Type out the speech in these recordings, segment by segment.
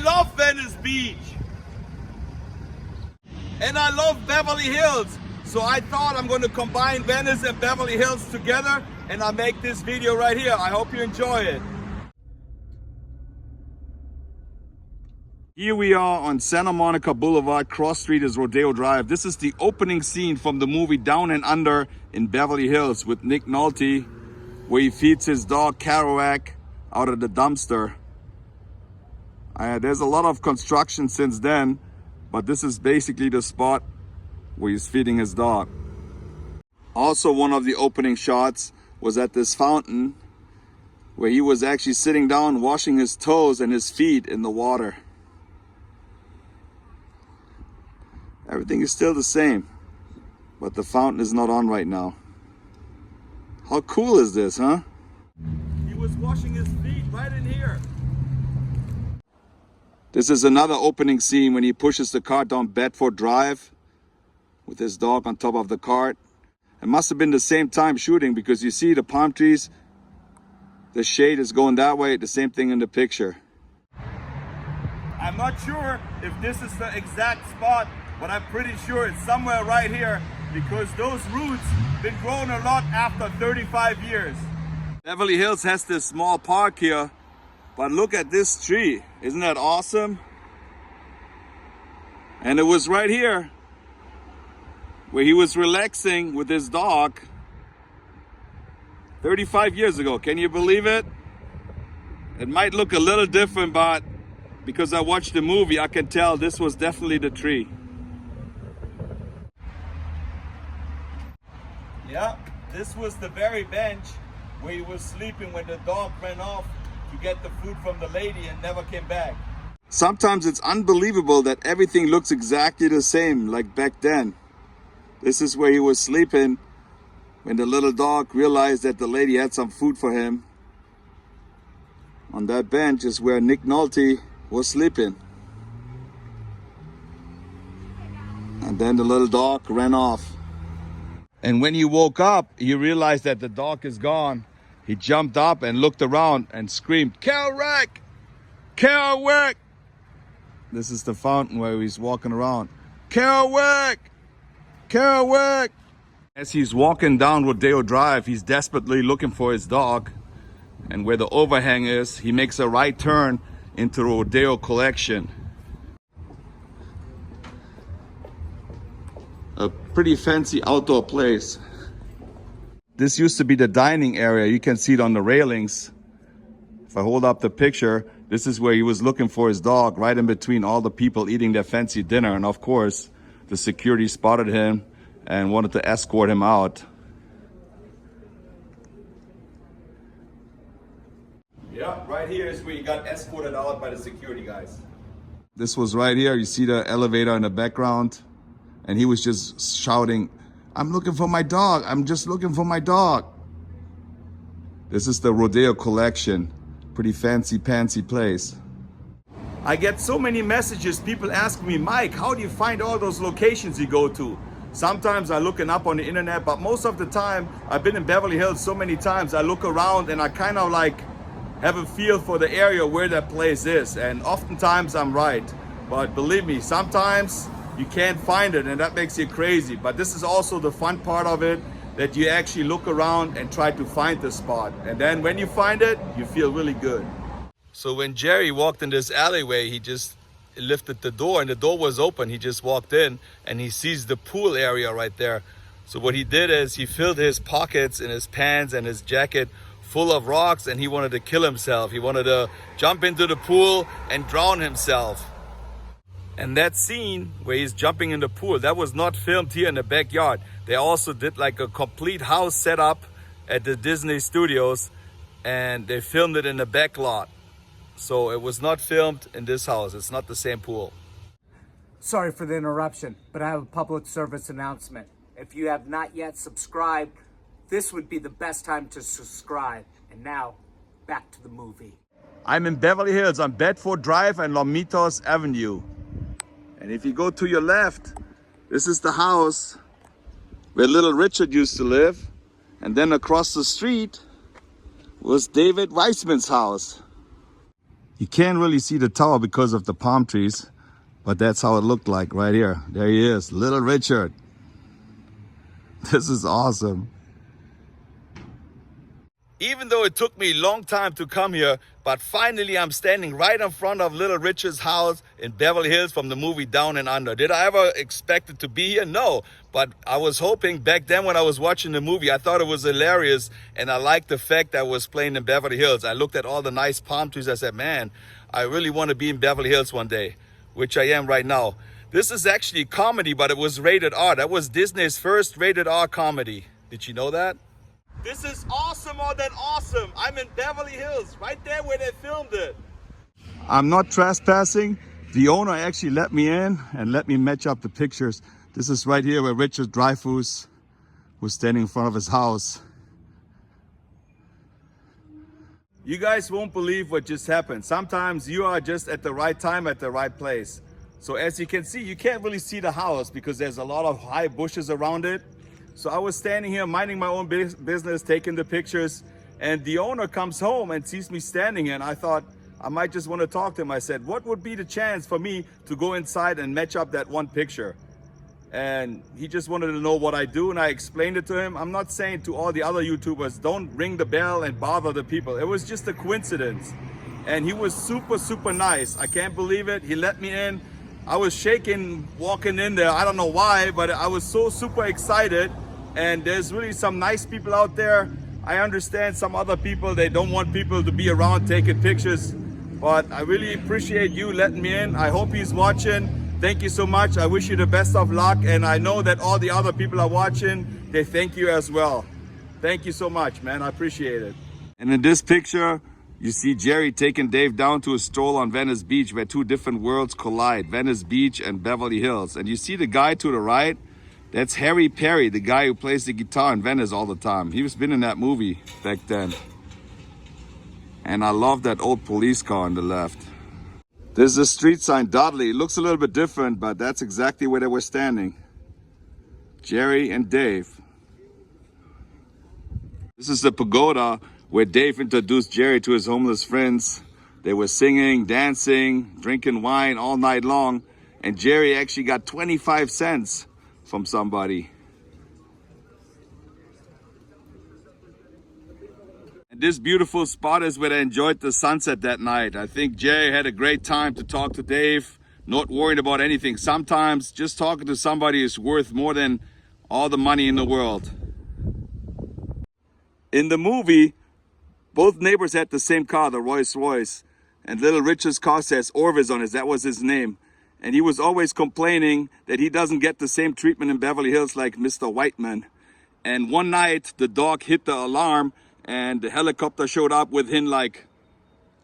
love Venice Beach. And I love Beverly Hills. So I thought I'm going to combine Venice and Beverly Hills together, and I make this video right here. I hope you enjoy it. Here we are on Santa Monica Boulevard. Cross street is Rodeo Drive. This is the opening scene from the movie Down and Under in Beverly Hills with Nick Nolte, where he feeds his dog Kerouac out of the dumpster. There's a lot of construction since then, but this is basically the spot where he's feeding his dog. Also, one of the opening shots was at this fountain where he was actually sitting down washing his toes and his feet in the water. Everything is still the same, but the fountain is not on right now. How cool is this, huh? He was washing his feet right in here. This is another opening scene when he pushes the cart down Bedford Drive with his dog on top of the cart. It must have been the same time shooting, because you see the palm trees, the shade is going that way, the same thing in the picture. I'm not sure if this is the exact spot, but I'm pretty sure it's somewhere right here, because those roots been growing a lot after 35 years. Beverly Hills has this small park here, but look at this tree. Isn't that awesome? And it was right here where he was relaxing with his dog 35 years ago. Can you believe it? It might look a little different, but because I watched the movie, I can tell this was definitely the tree. Yeah, this was the very bench where he was sleeping when the dog ran off to get the food from the lady and never came back. Sometimes it's unbelievable that everything looks exactly the same like back then. This is where he was sleeping when the little dog realized that the lady had some food for him. On that bench is where Nick Nolte was sleeping. And then the little dog ran off. And when he woke up, he realized that the dog is gone. He jumped up and looked around and screamed, "Kerouac! Kerouac!" This is the fountain where he's walking around. "Kerouac! Kerouac!" As he's walking down Rodeo Drive, he's desperately looking for his dog. And where the overhang is, he makes a right turn into the Rodeo Collection. A pretty fancy outdoor place. This used to be the dining area. You can see it on the railings. If I hold up the picture, this is where he was looking for his dog, right in between all the people eating their fancy dinner. And of course, the security spotted him and wanted to escort him out. Yeah, right here is where he got escorted out by the security guys. This was right here. You see the elevator in the background. And he was just shouting, "I'm looking for my dog. I'm just looking for my dog." This is the Rodeo Collection. Pretty fancy place. I get so many messages, people ask me, "Mike, how do you find all those locations you go to?" Sometimes I looking up on the internet, but most of the time, I've been in Beverly Hills so many times, I look around and I kind of like have a feel for the area where that place is. And oftentimes I'm right. But believe me, sometimes you can't find it, and that makes you crazy. But this is also the fun part of it, that you actually look around and try to find the spot. And then when you find it, you feel really good. So when Jerry walked in this alleyway, he just lifted the door and the door was open. He just walked in and he sees the pool area right there. So what he did is he filled his pockets and his pants and his jacket full of rocks, and he wanted to kill himself. He wanted to jump into the pool and drown himself. And that scene where he's jumping in the pool, that was not filmed here in the backyard. They also did like a complete house setup at the Disney Studios, and they filmed it in the back lot. So it was not filmed in this house. It's not the same pool. Sorry for the interruption, but I have a public service announcement. If you have not yet subscribed, this would be the best time to subscribe. And now, back to the movie. I'm in Beverly Hills on Bedford Drive and Lomitos Avenue. And if you go to your left, this is the house where little Richard used to live. And then across the street was David Weissman's house. You can't really see the tower because of the palm trees, but that's how it looked like right here. There he is, Little Richard. This is awesome. Even though it took me a long time to come here, but finally I'm standing right in front of Little Richard's house in Beverly Hills from the movie Down and Under. Did I ever expect it to be here? No, but I was hoping back then when I was watching the movie, I thought it was hilarious, and I liked the fact that it was playing in Beverly Hills. I looked at all the nice palm trees. I said, man, I really want to be in Beverly Hills one day, which I am right now. This is actually a comedy, but it was rated R. That was Disney's first rated R comedy. Did you know that? This is awesomer than awesome. I'm in Beverly Hills, right there where they filmed it. I'm not trespassing. The owner actually let me in and let me match up the pictures. This is right here where Richard Dreyfuss was standing in front of his house. You guys won't believe what just happened. Sometimes you are just at the right time at the right place. So as you can see, you can't really see the house because there's a lot of high bushes around it. So I was standing here minding my own business, taking the pictures, and the owner comes home and sees me standing here, and I thought I might just want to talk to him. I said, what would be the chance for me to go inside and match up that one picture? And he just wanted to know what I do, and I explained it to him. I'm not saying to all the other YouTubers, don't ring the bell and bother the people. It was just a coincidence. And he was super, super nice. I can't believe it. He let me in. I was shaking walking in there. I don't know why, but I was so super excited. And there's really some nice people out there. I understand some other people, they don't want people to be around taking pictures, but I really appreciate you letting me in. I hope he's watching. Thank you so much. I wish you the best of luck. And I know that all the other people are watching. They thank you as well. Thank you so much, man. I appreciate it. And in this picture, you see Jerry taking Dave down to a stroll on Venice Beach where two different worlds collide, Venice Beach and Beverly Hills. And you see the guy to the right, that's Harry Perry, the guy who plays the guitar in Venice all the time. He's been in that movie back then. And I love that old police car on the left. There's a street sign, Dudley. It looks a little bit different, but that's exactly where they were standing. Jerry and Dave. This is the pagoda where Dave introduced Jerry to his homeless friends. They were singing, dancing, drinking wine all night long. And Jerry actually got 25 cents from somebody. And this beautiful spot is where I enjoyed the sunset that night. I think Jerry had a great time to talk to Dave, not worrying about anything. Sometimes just talking to somebody is worth more than all the money in the world. In the movie, both neighbors had the same car, the Rolls Royce, and Little Richard's car says Orvis on it. That was his name. And he was always complaining that he doesn't get the same treatment in Beverly Hills like Mr. Whiteman. And one night, the dog hit the alarm and the helicopter showed up within like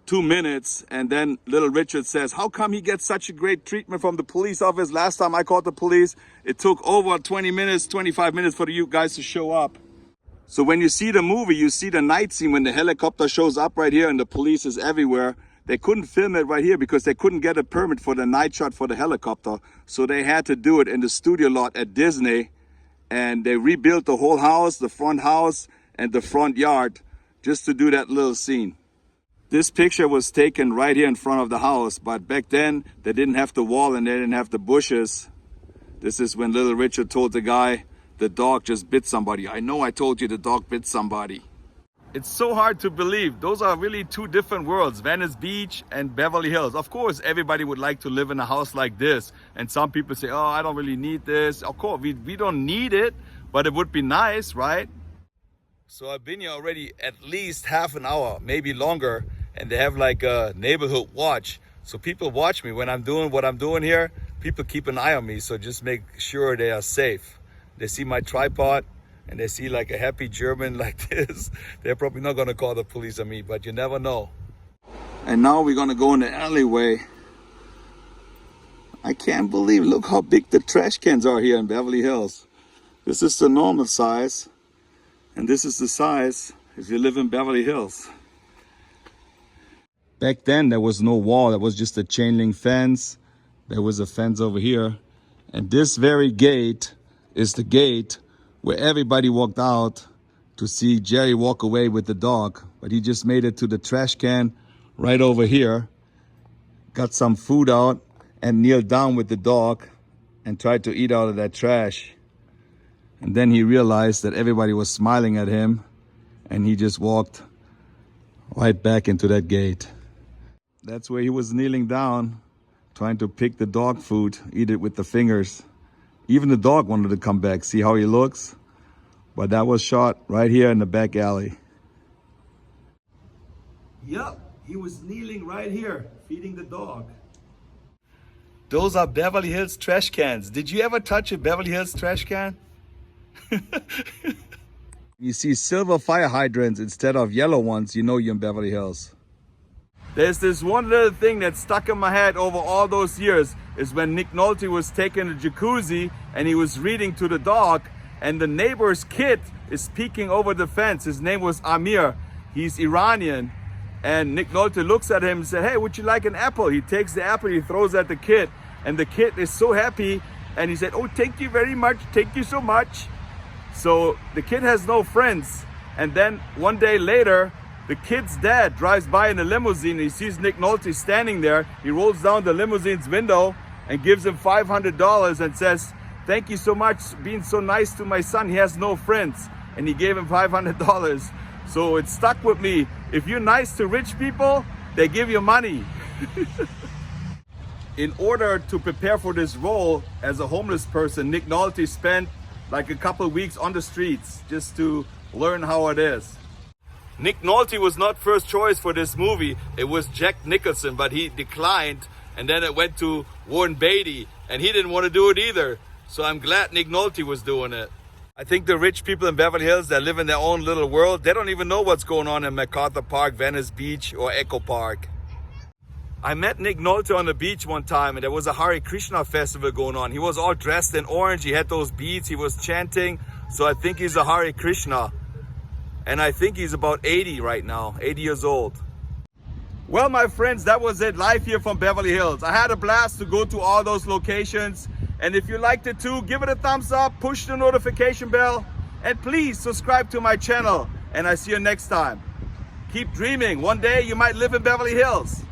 2 minutes. And then Little Richard says, how come he gets such a great treatment from the police office? Last time I called the police, it took over 20 minutes, 25 minutes for you guys to show up. So when you see the movie, you see the night scene when the helicopter shows up right here and the police is everywhere. They couldn't film it right here because they couldn't get a permit for the night shot for the helicopter. So they had to do it in the studio lot at Disney. And they rebuilt the whole house, the front house and the front yard just to do that little scene. This picture was taken right here in front of the house. But back then they didn't have the wall and they didn't have the bushes. This is when Little Richard told the guy, the dog just bit somebody. I know I told you the dog bit somebody. It's so hard to believe. Those are really two different worlds, Venice Beach and Beverly Hills. Of course, everybody would like to live in a house like this. And some people say, oh, I don't really need this. Of course, we don't need it, but it would be nice, right? So I've been here already at least half an hour, maybe longer. And they have like a neighborhood watch. So people watch me when I'm doing what I'm doing here. People keep an eye on me. So just make sure they are safe. They see my tripod. And they see like a happy German like this, they're probably not gonna call the police on me, but you never know. And now we're gonna go in the alleyway. I can't believe, look how big the trash cans are here in Beverly Hills. This is the normal size, and this is the size if you live in Beverly Hills. Back then there was no wall, there was just a chain link fence. There was a fence over here. And this very gate is the gate where everybody walked out to see Jerry walk away with the dog. But he just made it to the trash can right over here. got some food out and kneeled down with the dog and tried to eat out of that trash. And then he realized that everybody was smiling at him, and he just walked right back into that gate. That's where he was kneeling down, trying to pick the dog food, eat it with the fingers. Even the dog wanted to come back, see how he looks. But that was shot right here in the back alley. Yep, he was kneeling right here, feeding the dog. Those are Beverly Hills trash cans. Did you ever touch a Beverly Hills trash can? You see silver fire hydrants instead of yellow ones, you know you're in Beverly Hills. There's this one little thing that stuck in my head over all those years, is when Nick Nolte was taking a jacuzzi and he was reading to the dog, and the neighbor's kid is peeking over the fence. His name was Amir. He's Iranian. And Nick Nolte looks at him and said, "Hey, would you like an apple?" He takes the apple, he throws at the kid, and the kid is so happy, and he said, "Oh, thank you very much, thank you so much." So the kid has no friends. And then one day later, the kid's dad drives by in a limousine. He sees Nick Nolte standing there. He rolls down the limousine's window and gives him $500 and says, "Thank you so much for being so nice to my son. He has no friends." And he gave him $500. So it stuck with me. If you're nice to rich people, they give you money. In order to prepare for this role as a homeless person, Nick Nolte spent like a couple of weeks on the streets just to learn how it is. Nick Nolte was not first choice for this movie. It was Jack Nicholson, but he declined, and then it went to Warren Beatty, and he didn't want to do it either. So I'm glad Nick Nolte was doing it. I think the rich people in Beverly Hills that live in their own little world, they don't even know what's going on in MacArthur Park, Venice Beach, or Echo Park. I met Nick Nolte on the beach one time, and there was a Hare Krishna festival going on. He was all dressed in orange. He had those beads. He was chanting. So I think he's a Hare Krishna. And I think he's about 80 right now, 80 years old. Well, my friends, that was it. Live here from Beverly Hills. I had a blast to go to all those locations. And if you liked it too, give it a thumbs up, push the notification bell, and please subscribe to my channel. And I see you next time. Keep dreaming. One day you might live in Beverly Hills.